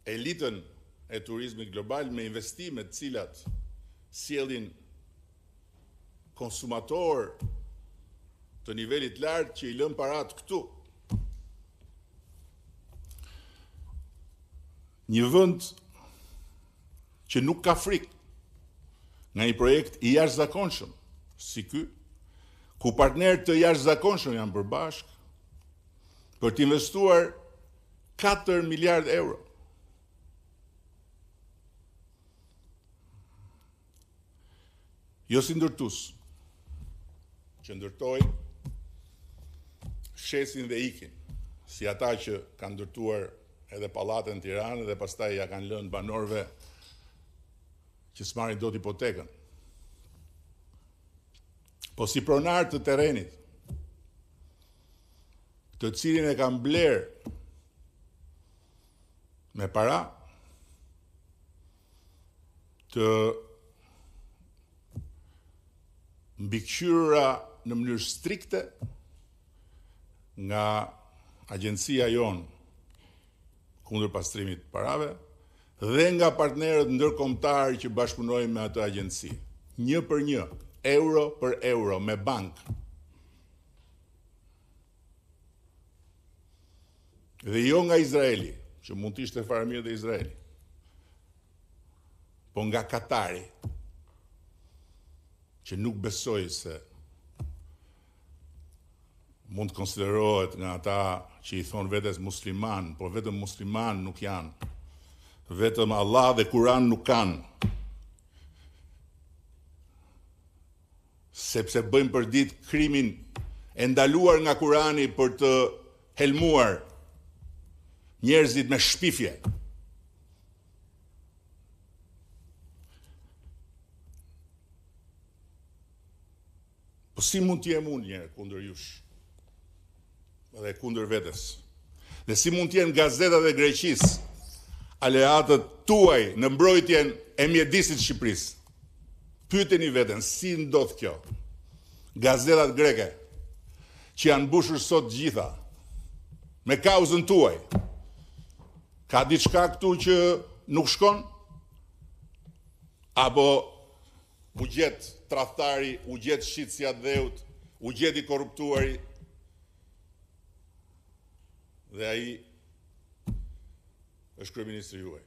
elitën e turizmit global me investimet cilat sjellin konsumator të nivelit lartë që i lën parat këtu. Një vend që nuk ka frikë nga një projekt i jashtëzakonshëm si ky, ku partnerët të jashtëzakonshëm janë përbashkë për të investuar 4 miliard euro. Jo si ndërtues, që ndërtojnë, shesin dhe ikin, si ata që kanë ndërtuar edhe pallate në Tiranë dhe pastaj ja kanë lënë banorëve që s'marrin dot hipotekën. Po si pronar të terrenit, të cilin e kanë bler me para, të mbikëqyrura në mënyrë strikte nga agjencia jonë kundër pastrimit të parave dhe nga partnerët ndërkombëtar që bashkëpunojnë me atë agjenci. 1 për 1, euro për euro, me bankë. Dhe jo nga Izraeli, që mund të ishte fare mirë dhe Izraeli, po nga Katari, që nuk besoj se mund të konsiderohet nga ata që i thonë vetes musliman, por vetëm musliman nuk janë. Vetëm Allah dhe Kur'an nuk kanë. Sepse bëjmë përdit krimin e ndaluar nga Kur'ani për të helmuar njerëzit me shpifje. Po si mund t'jem unë njerë kundër jush? Dhe kundër vetes. Dhe si mund t'jen gazetat e Greqisë, aleatët tuaj në mbrojtjen e mjedisit Shqipërisë? Pyeteni veten, si ndodh kjo? Gazetat greke, që janë mbushur sot gjitha, me kauzën tuaj, ka diçka këtu që nuk shkon? Apo u gjet tradhtari, u gjet shitësja dheut, u gjet i korruptuari, dhe ai është kryeministri juaj.